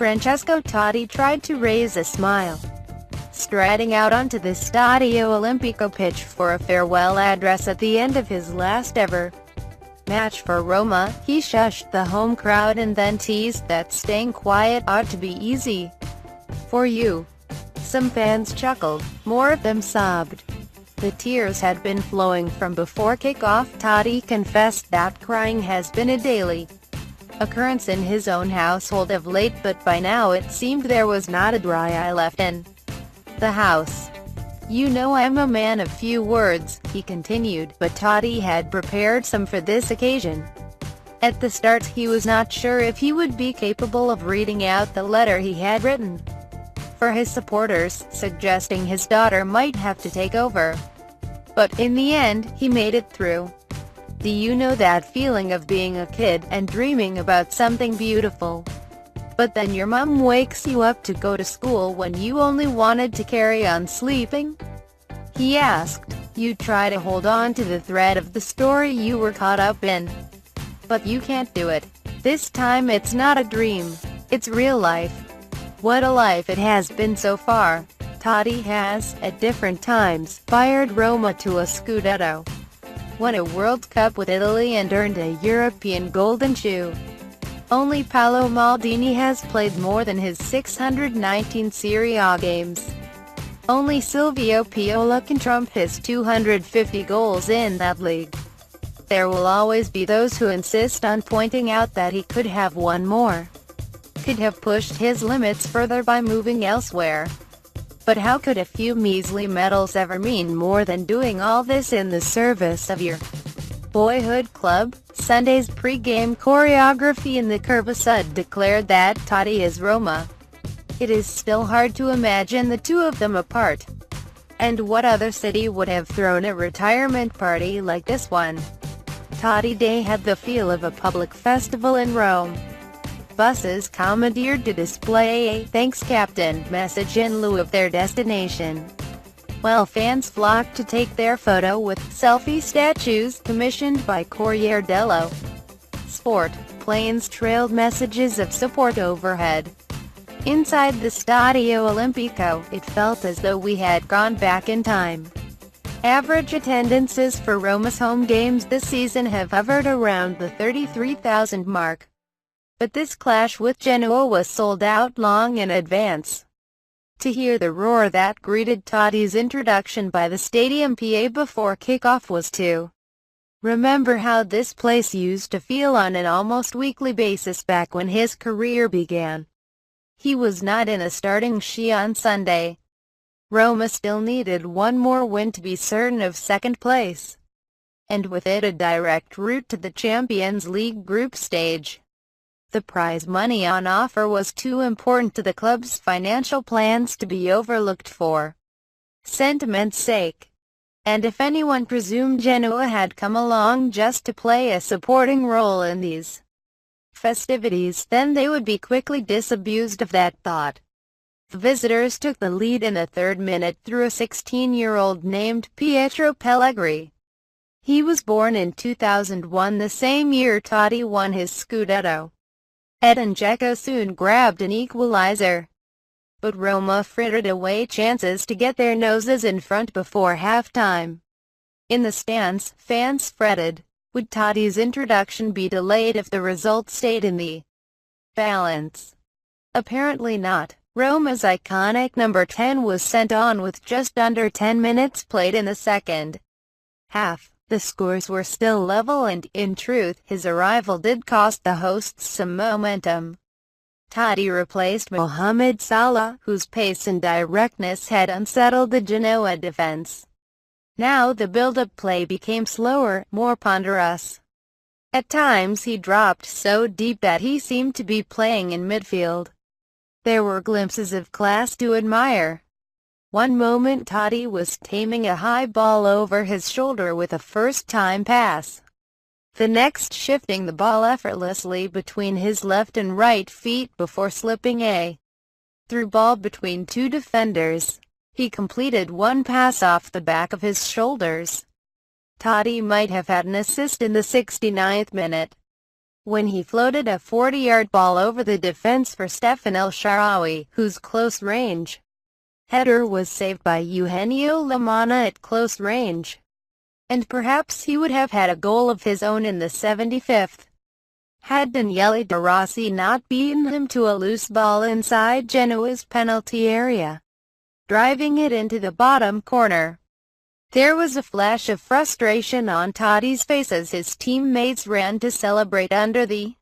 Francesco Totti tried to raise a smile. Striding out onto the Stadio Olimpico pitch for a farewell address at the end of his last ever match for Roma, he shushed the home crowd and then teased that staying quiet ought to be easy for you. Some fans chuckled, more of them sobbed. The tears had been flowing from before kickoff. Totti confessed that crying has been a daily occurrence in his own household of late, but by now it seemed there was not a dry eye left in the house. "You know I'm a man of few words," he continued, but Totti had prepared some for this occasion. At the start he was not sure if he would be capable of reading out the letter he had written for his supporters, suggesting his daughter might have to take over. But in the end, he made it through. "Do you know that feeling of being a kid, and dreaming about something beautiful? But then your mom wakes you up to go to school when you only wanted to carry on sleeping?" he asked. "You try to hold on to the thread of the story you were caught up in. But you can't do it. This time it's not a dream. It's real life." What a life it has been so far. Totti has, at different times, fired Roma to a Scudetto, won a World Cup with Italy and earned a European Golden Shoe. Only Paolo Maldini has played more than his 619 Serie A games. Only Silvio Piola can trump his 250 goals in that league. There will always be those who insist on pointing out that he could have won more, could have pushed his limits further by moving elsewhere. But how could a few measly medals ever mean more than doing all this in the service of your boyhood club? Sunday's pre-game choreography in the Curva Sud declared that Totti is Roma. It is still hard to imagine the two of them apart. And what other city would have thrown a retirement party like this one? Totti Day had the feel of a public festival in Rome. Buses commandeered to display a "Thanks Captain" message in lieu of their destination, while fans flocked to take their photo with selfie statues commissioned by Corriere dello Sport. Planes trailed messages of support overhead. Inside the Stadio Olimpico, it felt as though we had gone back in time. Average attendances for Roma's home games this season have hovered around the 33,000 mark. But this clash with Genoa was sold out long in advance. To hear the roar that greeted Totti's introduction by the Stadium PA before kickoff was to remember how this place used to feel on an almost weekly basis back when his career began. He was not in a starting shy on Sunday. Roma still needed one more win to be certain of second place, and with it a direct route to the Champions League group stage. The prize money on offer was too important to the club's financial plans to be overlooked for sentiment's sake. And if anyone presumed Genoa had come along just to play a supporting role in these festivities, then they would be quickly disabused of that thought. The visitors took the lead in the third minute through a 16-year-old named Pietro Pellegrini. He was born in 2001, the same year Totti won his Scudetto. Edin Dzeko soon grabbed an equalizer, but Roma frittered away chances to get their noses in front before halftime. In the stands, fans fretted. Would Totti's introduction be delayed if the result stayed in the balance? Apparently not. Roma's iconic number 10 was sent on with just under 10 minutes played in the second half. The scores were still level and, in truth, his arrival did cost the hosts some momentum. Totti replaced Mohamed Salah, whose pace and directness had unsettled the Genoa defense. Now the build-up play became slower, more ponderous. At times he dropped so deep that he seemed to be playing in midfield. There were glimpses of class to admire. One moment Totti was taming a high ball over his shoulder with a first-time pass. The next shifting the ball effortlessly between his left and right feet before slipping a through ball between two defenders. He completed one pass off the back of his shoulders. Totti might have had an assist in the 69th minute. when he floated a 40-yard ball over the defense for Stefan El Shaarawy, whose close-range header was saved by Eugenio Lamana at close range. And perhaps he would have had a goal of his own in the 75th, had Daniele De Rossi not beaten him to a loose ball inside Genoa's penalty area, driving it into the bottom corner. There was a flash of frustration on Totti's face as his teammates ran to celebrate under the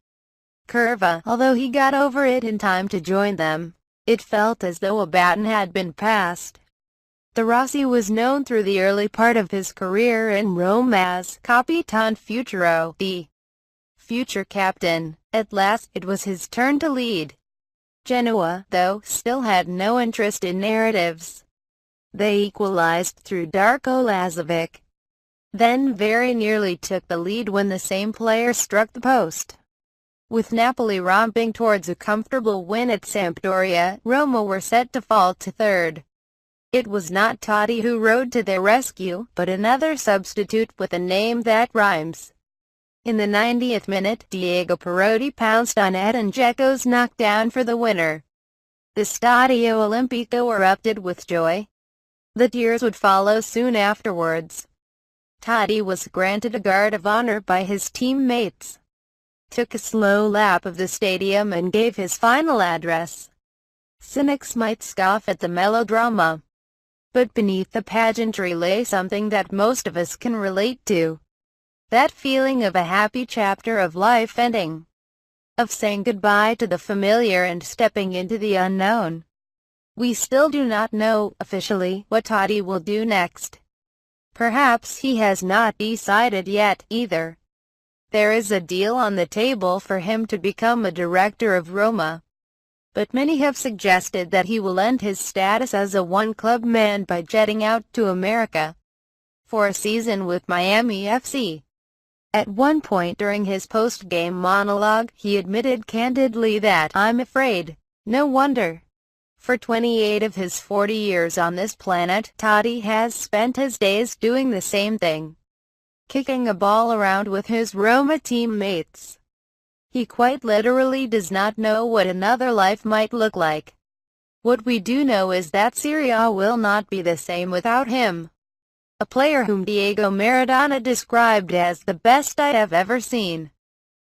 curva. Although he got over it in time to join them, it felt as though a baton had been passed. De Rossi was known through the early part of his career in Rome as Capitan Futuro, the future captain. At last, it was his turn to lead. Genoa, though, still had no interest in narratives. They equalized through Darko Lazovic, then very nearly took the lead when the same player struck the post. With Napoli romping towards a comfortable win at Sampdoria, Roma were set to fall to third. It was not Totti who rode to their rescue, but another substitute with a name that rhymes. In the 90th minute, Diego Perotti pounced on Edin Dzeko's knockdown for the winner. The Stadio Olimpico erupted with joy. The tears would follow soon afterwards. Totti was granted a guard of honor by his teammates, took a slow lap of the stadium and gave his final address. Cynics might scoff at the melodrama, but beneath the pageantry lay something that most of us can relate to. That feeling of a happy chapter of life ending, of saying goodbye to the familiar and stepping into the unknown. We still do not know, officially, what Totti will do next. Perhaps he has not decided yet, either. There is a deal on the table for him to become a director of Roma, but many have suggested that he will end his status as a one-club man by jetting out to America for a season with Miami FC. At one point during his post-game monologue, he admitted candidly that, "I'm afraid, no wonder." For 28 of his 40 years on this planet, Totti has spent his days doing the same thing, kicking a ball around with his Roma teammates. He quite literally does not know what another life might look like. What we do know is that Serie A will not be the same without him. A player whom Diego Maradona described as the best I have ever seen.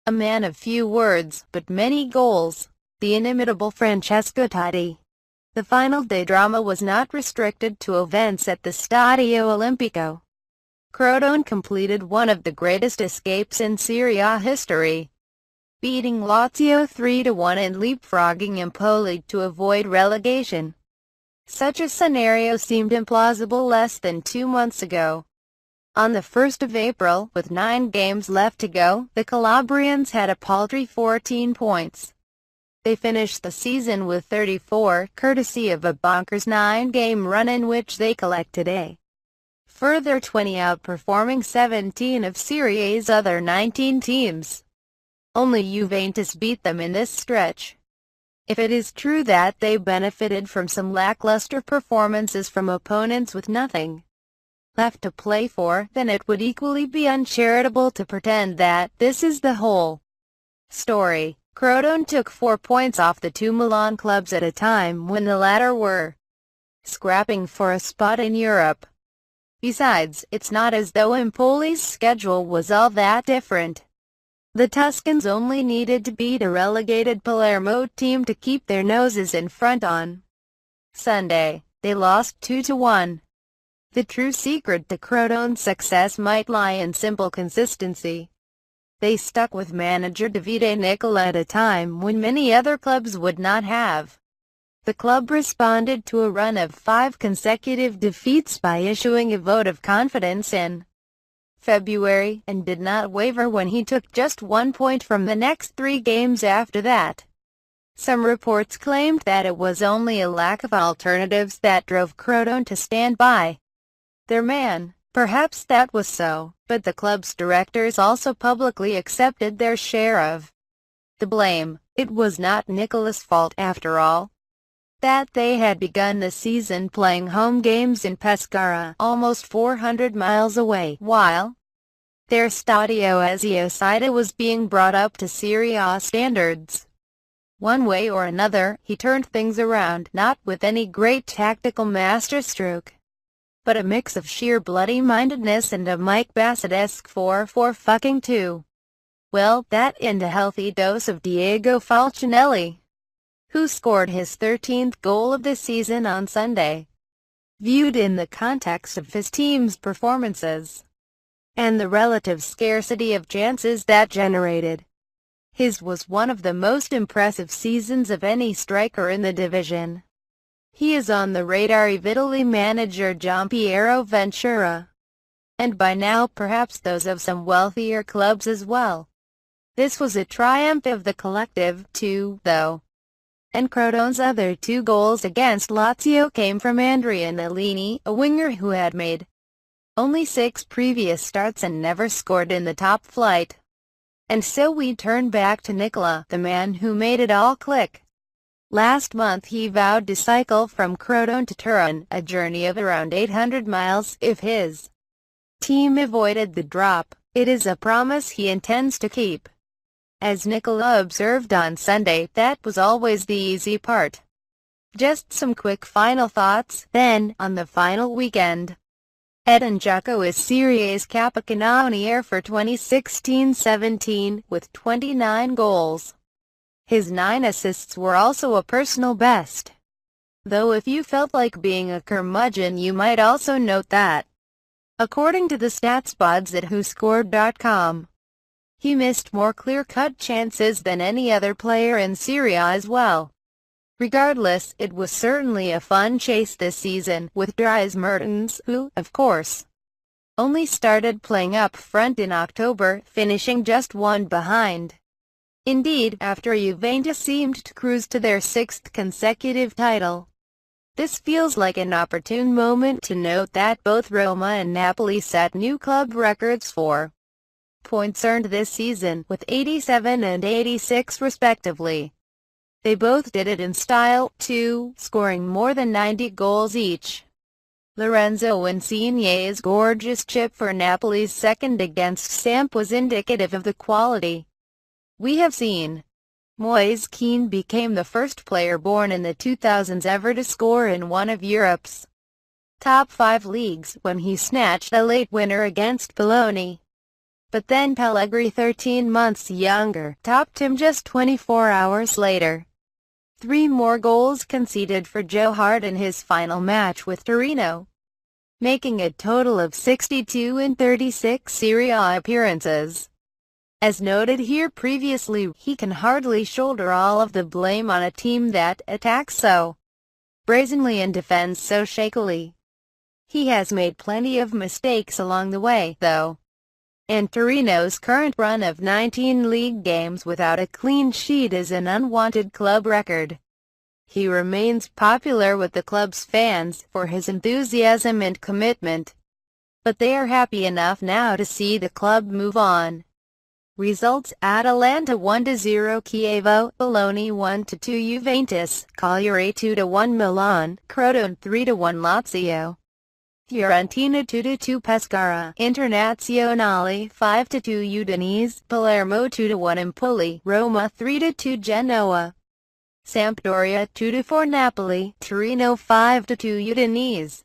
A man of few words, but many goals. The inimitable Francesco Totti. The final day drama was not restricted to events at the Stadio Olimpico. Crotone completed one of the greatest escapes in Serie A history, beating Lazio 3-1 and leapfrogging Empoli to avoid relegation. Such a scenario seemed implausible less than 2 months ago. On the 1st of April, with 9 games left to go, the Calabrians had a paltry 14 points. They finished the season with 34, courtesy of a bonkers 9-game run in which they collected a further 20, outperforming 17 of Serie A's other 19 teams. Only Juventus beat them in this stretch. If it is true that they benefited from some lackluster performances from opponents with nothing left to play for, then it would equally be uncharitable to pretend that this is the whole story. Crotone took 4 points off the 2 Milan clubs at a time when the latter were scrapping for a spot in Europe. Besides, it's not as though Empoli's schedule was all that different. The Tuscans only needed to beat a relegated Palermo team to keep their noses in front on Sunday. They lost 2-1. The true secret to Crotone's success might lie in simple consistency. They stuck with manager Davide Nicola at a time when many other clubs would not have. The club responded to a run of 5 consecutive defeats by issuing a vote of confidence in February, and did not waver when he took just 1 point from the next 3 games after that. Some reports claimed that it was only a lack of alternatives that drove Crotone to stand by their man. Perhaps that was so, but the club's directors also publicly accepted their share of the blame. It was not Nicola's fault after all. That they had begun the season playing home games in Pescara, almost 400 miles away, while Their Stadio Ezio Sida was being brought up to Serie A standards. One way or another, he turned things around, not with any great tactical masterstroke, but a mix of sheer bloody-mindedness and a Mike Bassett-esque 4-4-2. Well, that and a healthy dose of Diego Falcinelli, who scored his 13th goal of the season on Sunday. Viewed in the context of his team's performances and the relative scarcity of chances that generated, his was one of the most impressive seasons of any striker in the division. He is on the radar of Italy manager Gianpiero Ventura, and by now perhaps those of some wealthier clubs as well. This was a triumph of the collective, too, though. And Crotone's other 2 goals against Lazio came from Andrea Nalini, a winger who had made only 6 previous starts and never scored in the top flight. And so we turn back to Nicola, the man who made it all click. Last month he vowed to cycle from Crotone to Turin, a journey of around 800 miles, if his team avoided the drop. It is a promise he intends to keep. As Nicola observed on Sunday, that was always the easy part. Just some quick final thoughts, then, on the final weekend. Edin Dzeko is Serie A's capocannoniere for 2016-17, with 29 goals. His 9 assists were also a personal best. Though if you felt like being a curmudgeon you might also note that, according to the StatsBods at WhoScored.com, he missed more clear-cut chances than any other player in Serie A as well. Regardless, it was certainly a fun chase this season, with Dries Mertens, who, of course, only started playing up front in October, finishing just 1 behind. Indeed, after Juventus seemed to cruise to their 6th consecutive title, this feels like an opportune moment to note that both Roma and Napoli set new club records for points earned this season, with 87 and 86 respectively. They both did it in style, too, scoring more than 90 goals each. Lorenzo Insigne's gorgeous chip for Napoli's second against Samp was indicative of the quality we have seen. Moise Kean became the first player born in the 2000s ever to score in one of Europe's top 5 leagues, when he snatched a late winner against Bologna. But then Pellegrini, 13 months younger, topped him just 24 hours later. 3 more goals conceded for Joe Hart in his final match with Torino, making a total of 62 in 36 Serie A appearances. As noted here previously, he can hardly shoulder all of the blame on a team that attacks so brazenly and defends so shakily. He has made plenty of mistakes along the way, though, and Torino's current run of 19 league games without a clean sheet is an unwanted club record. He remains popular with the club's fans for his enthusiasm and commitment, but they are happy enough now to see the club move on. Results: Atalanta 1-0 Chievo, Bologna 1-2 Juventus, Cagliari 2-1 Milan, Crotone 3-1 Lazio, Fiorentina 2-2 Pescara, Internazionale 5-2 Udinese, Palermo 2-1 Empoli, Roma 3-2 Genoa, Sampdoria 2-4 Napoli, Torino 5-2 Udinese.